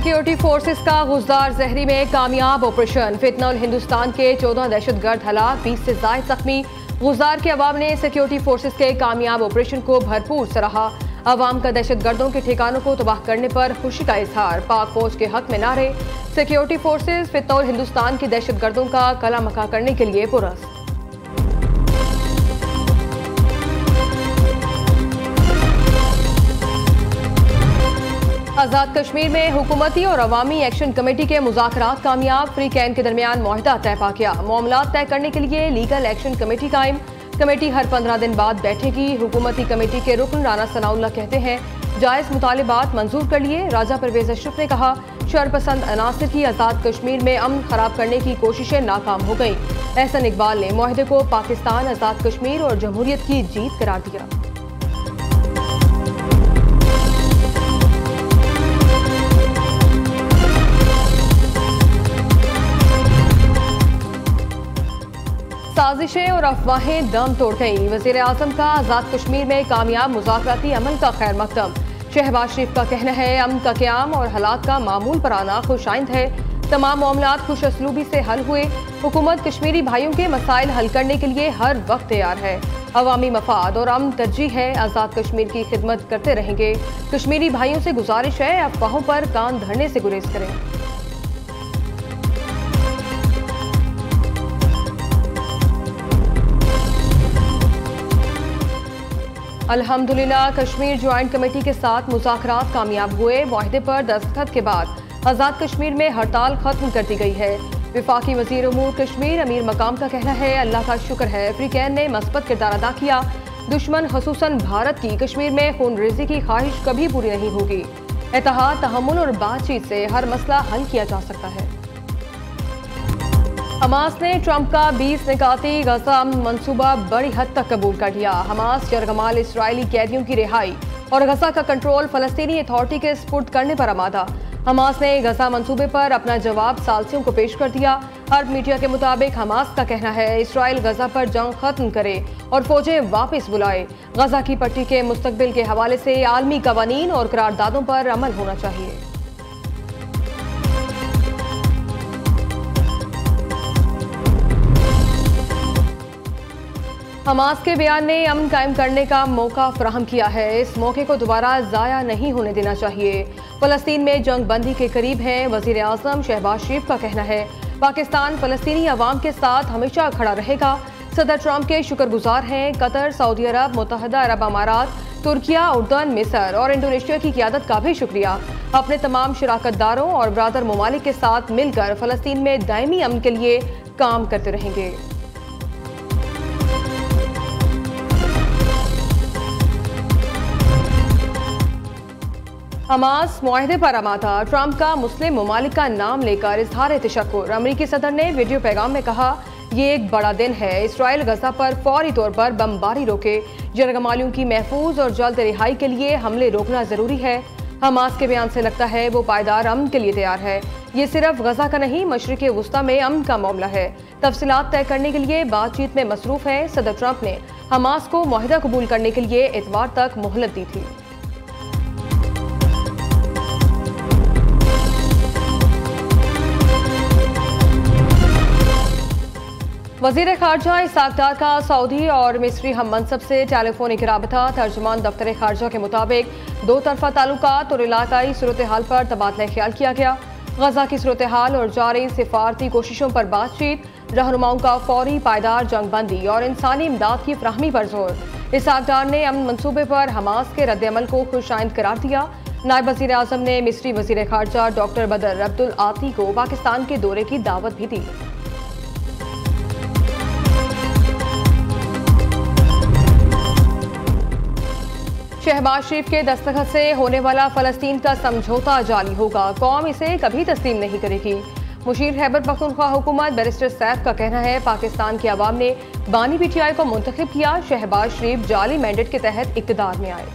Security forces का गुज़दार जहरी में कामयाब ऑपरेशन। फितनउल हिंदुस्तान के 14 दहशतगर्द हलाक, 20 से ज़ायद जख्मी। गुज़दार के अवाम ने सिक्योरिटी फोर्सेस के कामयाब ऑपरेशन को भरपूर सराहा। अवाम का दहशतगर्दों के ठिकानों को तबाह करने पर खुशी का इजहार। पाक फौज के हक में नारे। सिक्योरिटी फोर्सेस फितनउल हिंदुस्तान की दहशतगर्दों का कला मका करने के लिए पुरस्त। आज़ाद कश्मीर में हुकूमती और अवामी एक्शन कमेटी के मुज़ाकरात कामयाब। फ्री कैन के दरमियान मुआहिदा तय पा गया। मामलात तय करने के लिए लीगल एक्शन कमेटी कायम। कमेटी हर 15 दिन बाद बैठेगी। हुकूमती कमेटी के रुकन राना सनाउल्लाह कहते हैं जायज़ मुतालिबात मंजूर कर लिए। राजा परवेज अशरफ ने कहा शरपसंद अनासर की आज़ाद कश्मीर में अमन खराब करने की कोशिशें नाकाम हो गई। एहसन इकबाल ने मुआहिदे को पाकिस्तान, आज़ाद कश्मीर और जमहूरियत की जीत करार दिया। साजिशें और अफवाहें दम तोड़ गईं। वज़ीर आज़म का आज़ाद कश्मीर में कामयाब मुज़ाकराती अमल का खैर मकदम। शहबाज शरीफ का कहना है अमन का क़याम और हालात का मामूल पर आना खुशाइंद है। तमाम मामलात खुश असलूबी से हल हुए। हुकूमत कश्मीरी भाइयों के मसाइल हल करने के लिए हर वक्त तैयार है। अवामी मफाद और अमन तरजीह है। आज़ाद कश्मीर की खिदमत करते रहेंगे। कश्मीरी भाइयों से गुजारिश है अफवाहों पर कान धरने से गुरेज करें। अल्हम्दुलिल्लाह कश्मीर ज्वाइंट कमेटी के साथ मुज़ाकरात कामयाब हुए। मुआहिदे पर दस्तखत के बाद आज़ाद कश्मीर में हड़ताल खत्म कर दी गई है। विफाकी वज़ीर उमूर कश्मीर अमीर मकाम का कहना है अल्लाह का शुक्र है फ्री कैन ने मस्बत किरदार अदा किया। दुश्मन खसूसन भारत की कश्मीर में खून रेज़ी की ख्वाहिश कभी पूरी नहीं होगी। इत्तेहाद, तहम्मुल और बातचीत से हर मसला हल किया जा सकता है। हमास ने ट्रंप का 20 निकाती गजा मंसूबा बड़ी हद तक कबूल कर लिया। हमास यरगमाल इसराइली कैदियों की रिहाई और गजा का कंट्रोल फलस्तीनी अथॉरिटी के स्पुर्द करने पर आमादा। हमास ने गजा मंसूबे पर अपना जवाब सालसियों को पेश कर दिया। अरब मीडिया के मुताबिक हमास का कहना है इसराइल गजा पर जंग खत्म करे और फौजें वापस बुलाए। गजा की पट्टी के मुस्तकबिल के हवाले से आलमी कवानीन और करारदादों पर अमल होना चाहिए। हमास के बयान ने अमन कायम करने का मौका फराहम किया है। इस मौके को दोबारा ज़ाया नहीं होने देना चाहिए। फलस्तीन में जंग बंदी के करीब हैं। वज़ीर आज़म शहबाज शरीफ का कहना है पाकिस्तान फलस्तीनी अवाम के साथ हमेशा खड़ा रहेगा। सदर ट्रंप के शुक्रगुजार हैं। कतर, सऊदी अरब, मुत्तहिदा अरब अमारात, तुर्किया, उर्दन, मिस्र और इंडोनेशिया की क़ियादत का भी शुक्रिया। अपने तमाम शराकतदारों और ब्रादर ममालिक के साथ मिलकर फलस्तीन में दायमी अमन के लिए काम करते रहेंगे। हमास मुआहिदे पर आमादा। ट्रंप का मुस्लिम ममालिक का नाम लेकर इजहार तशक्कुर। अमरीकी सदर ने वीडियो पैगाम में कहा ये एक बड़ा दिन है। इसराइल गजा पर फौरी तौर पर बमबारी रोके। यरगमालियों की महफूज और जल्द रिहाई के लिए हमले रोकना जरूरी है। हमास के बयान से लगता है वो पायदार अमन के लिए तैयार है। ये सिर्फ गजा का नहीं मशरिक़ वुस्ता में अमन का मामला है। तफसीलात तय करने के लिए बातचीत में मसरूफ है। सदर ट्रंप ने हमास को मुआहिदा कबूल करने के लिए इतवार तक मोहलत दी थी। वज़ीर ख़ारजा इसहाक़ डार का सऊदी और मिस्री हम मनसब से टेलीफोनिक राबता। तर्जुमान दफ्तर ख़ारजा के मुताबिक दो तरफ़ा ताल्लुकात और इलाकाई सूरत हाल पर तबादला ख्याल किया गया। गजा की सूरत हाल और जारी सिफारती कोशिशों पर बातचीत, रहनुमाओं का फौरी पायदार जंग बंदी और इंसानी इमदाद की फ्राहमी पर जोर। इसहाक़ डार ने अमन मनसूबे पर हमास के रद्द-ए-अमल को खुशाइंद करार दिया। नायब वज़ीर आज़म ने मिस्री वज़ीर ख़ारजा डॉक्टर बदर अब्दुल आती को पाकिस्तान के दौरे की दावत भी दी। शहबाज शरीफ के दस्तखत से होने वाला फलस्तीन का समझौता जाली होगा। कौम इसे कभी तस्लीम नहीं करेगी। मुशीर खैबर पख्तूनख्वा हुकूमत बैरिस्टर सैफ का कहना है पाकिस्तान के अवाम ने बानी पीटीआई को मुंतखब किया। शहबाज शरीफ जाली मैंडेट के तहत इक़्तिदार में आए।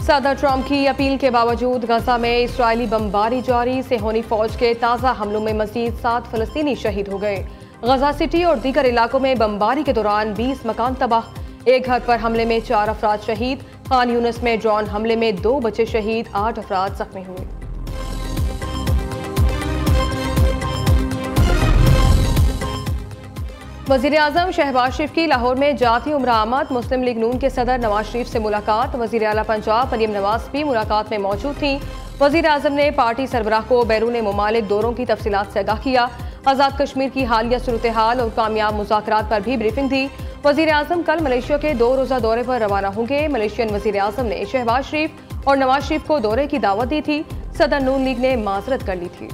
सदर ट्रंप की अपील के बावजूद गजा में इसराइली बमबारी जारी। सेहोनी फौज के ताज़ा हमलों में मजीद 7 फलस्तीनी शहीद हो गए। गजा सिटी और दीगर इलाकों में बमबारी के दौरान 20 मकान तबाह। एक घर पर हमले में 4 अफराद शहीद। खान यूनिस में ड्रोन हमले में 2 बच्चे शहीद, 8 अफराद जख्मी हुए। वजीर आजम शहबाज शरीफ की लाहौर में जाती उम्र आमद मुस्लिम लीग नून के सदर नवाज शरीफ से मुलाकात। वजीर आला पंजाब मरियम नवाज भी मुलाकात में मौजूद थी। वजीर आजम ने पार्टी सरबराह को बैरून मुमालिक दौरों की तफसीलात से आगाह किया। आज़ाद कश्मीर की हालिया सूरत हाल और कामयाब मुज़ाकरात पर भी ब्रीफिंग दी। वजीर आजम कल मलेशिया के 2 रोज़ा दौरे पर रवाना होंगे। मलेशियन वजीर आजम ने शहबाज शरीफ और नवाज शरीफ को दौरे की दावत दी थी। सदर नून लीग ने माजरत कर ली थी।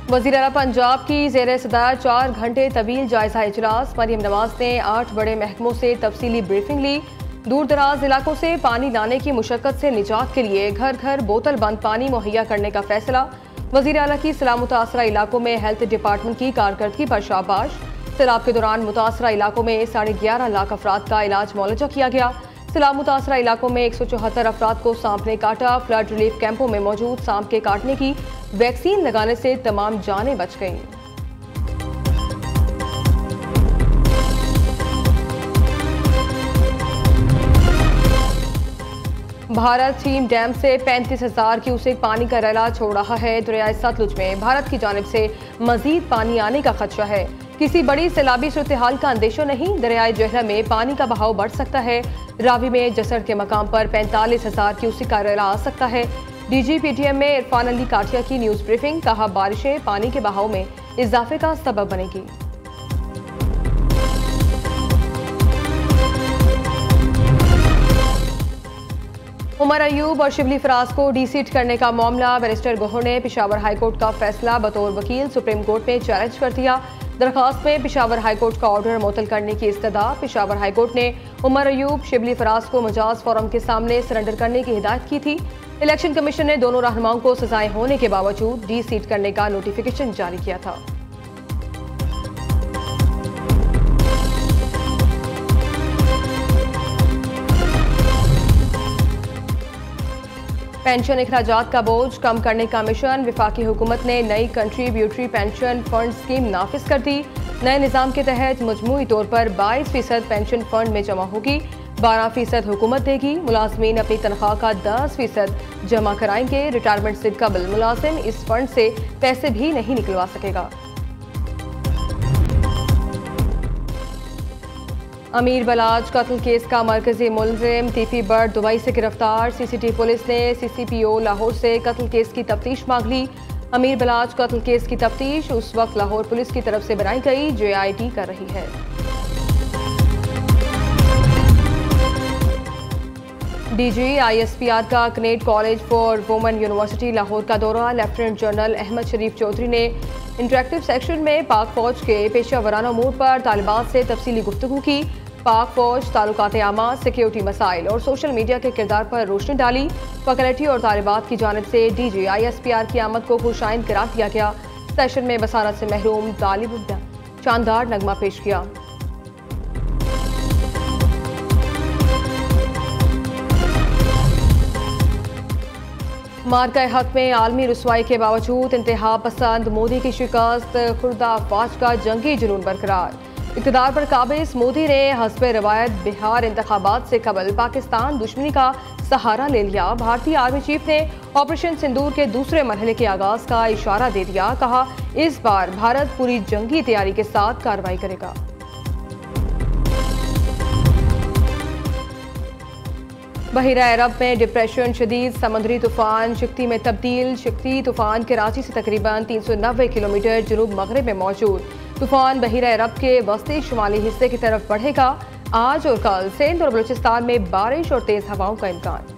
वज़ीर आला पंजाब की ज़ेर सदारत 4 घंटे तवील जायजा इजलास। मरियम नवाज ने 8 बड़े महकमों से तफसीली ब्रीफिंग ली। दूर दराज इलाकों से पानी लाने की मुशक्कत से निजात के लिए घर घर बोतल बंद पानी मुहैया करने का फैसला। वज़ीर आला की सैलाब मुतासरा इलाकों में हेल्थ डिपार्टमेंट की कारकर्दगी पर शाबाश। सैलाब के दौरान मुतासरा इलाकों में 11.5 लाख अफराद का इलाज मुआलजा किया गया। सैलाब मुतासरा इलाकों में 174 अफराद को सांप ने काटा। फ्लड रिलीफ कैंपों में मौजूद सांप के काटने की वैक्सीन लगाने से तमाम जानें बच गईं। भारत चीन डैम से 35,000 क्यूसेक पानी का रैला छोड़ रहा है। दरियाए सतलुज में भारत की जानिब से मजीद पानी आने का खदशा है। किसी बड़ी सैलाबी सूरत हाल का अंदेशा नहीं। दरियाए जहरा में पानी का बहाव बढ़ सकता है। रावी में जसर के मकाम पर 45,000 क्यूसेक का रैला आ सकता है। DGPTM में इरफान अली काठिया की न्यूज ब्रीफिंग। कहा, बारिशें पानी के बहाव में इजाफे का सबब बनेगी। उमर अयूब और शिबली फराज को डीसीट करने का मामला। बैरिस्टर गोहर ने पेशावर हाईकोर्ट का फैसला बतौर वकील सुप्रीम कोर्ट में चैलेंज कर दिया। दरखास्त में पेशावर हाईकोर्ट का ऑर्डर मुअत्तल करने की इस्तदा। पेशावर हाईकोर्ट ने उमर अयूब शिबली फराज को मजाज फोरम के सामने सरेंडर करने की हिदायत की थी। इलेक्शन कमीशन ने दोनों रहनुमाओं को सजाएं होने के बावजूद डीसीट करने का नोटिफिकेशन जारी किया था। पेंशन अखराजात का बोझ कम करने का मिशन। विफाकी हुकूमत ने नई कंट्रीब्यूटरी पेंशन फंड स्कीम नाफिज कर दी। नए निज़ाम के तहत मजमूई तौर पर 22% पेंशन फंड में जमा होगी, 12% हुकूमत देगी। मुलाजमीन अपनी तनख्वाह का 10% जमा कराएंगे। रिटायरमेंट से कबल मुलाजिम इस फंड से पैसे भी नहीं निकलवा सकेगा। अमीर बलाज कत्ल केस का मरकजी मुलजिम टीपी बर्ड दुबई से गिरफ्तार। CCT पुलिस ने CCPO लाहौर से कत्ल केस की तफ्तीश मांग ली। अमीर बलाज कत्ल केस की तफ्तीश उस वक्त लाहौर पुलिस की तरफ से बनाई गई JIT कर रही है। DG ISPR का Kinnaird college for women university Lahore का दौरा। लेफ्टिनेंट जनरल अहमद शरीफ चौधरी ने इंटरेक्टिव सेक्शन में पाक फौज के पेशा वराना उमूर पर तालिबात से तफसीली गुफ्तगू की। पाक फौज, ताल्लुकात आमा, सिक्योरिटी मसाइल और सोशल मीडिया के किरदार पर रोशनी डाली। फैकल्टी और तालिबात की जानिब से DG ISPR की आमद को खुशाइन करार दिया गया। सेशन में बसारत से महरूम तालिब शानदार नगमा पेश किया। मार्का हक में आलमी रुसवाई के बावजूद इंतहा पसंद मोदी की शिकस्त। खुर्दा अफवाज का जंगी जुनून बरकरार। इक़्तिदार पर काबिज मोदी ने हस्बे रवायत बिहार इंतखाबात से कबल पाकिस्तान दुश्मनी का सहारा ले लिया। भारतीय आर्मी चीफ ने ऑपरेशन सिंदूर के दूसरे मरहले के आगाज का इशारा दे दिया। कहा, इस बार भारत पूरी जंगी तैयारी के साथ कार्रवाई करेगा। बहिरा अरब में डिप्रेशन शदीद समुद्री तूफान शक्ति में तब्दील। शक्ति तूफान कराची से तकरीबन 390 किलोमीटर जुनूब मगरब में मौजूद। तूफान बहिरा अरब के वस्ती शुमाली हिस्से की तरफ बढ़ेगा। आज और कल सिंध और बलूचिस्तान में बारिश और तेज हवाओं का इम्कान।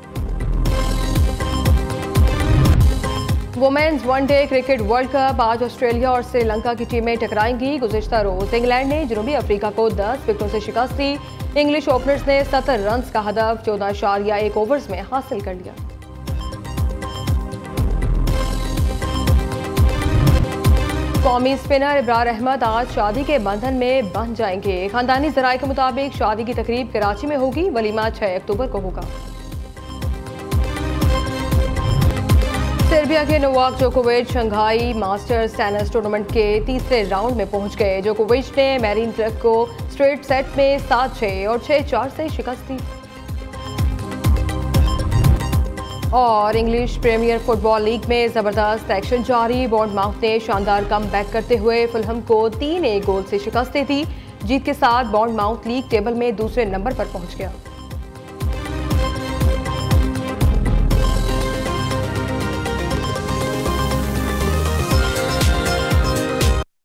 Women's one day cricket world cup. आज ऑस्ट्रेलिया और श्रीलंका की टीमें टकराएंगी। गुज़िश्ता रोज इंग्लैंड ने जनूबी अफ्रीका को 10 विकेटों से शिकस्त दी। इंग्लिश ओपनर्स ने 70 रन का हदफ 14.1 ओवर्स में हासिल कर लिया। कौमी स्पिनर इब्रार अहमद आज शादी के बंधन में बंध जाएंगे। खानदानी जराये के मुताबिक शादी की तकरीब कराची में होगी। वलीमा 6 अक्टूबर को होगा। सर्बिया के नोवाक जोकोविच शंघाई मास्टर्स टेनिस टूर्नामेंट के तीसरे राउंड में पहुंच गए। जोकोविच ने मैरिन क्लर्क को स्ट्रेट सेट में 7-6 और 6-4 से शिकस्त दी। और इंग्लिश प्रीमियर फुटबॉल लीग में जबरदस्त एक्शन जारी। बॉर्नमाउथ ने शानदार कमबैक करते हुए फुलहम को 3-1 गोल से शिकस्त दी। जीत के साथ बॉर्नमाउथ लीग टेबल में दूसरे नंबर पर पहुंच गया।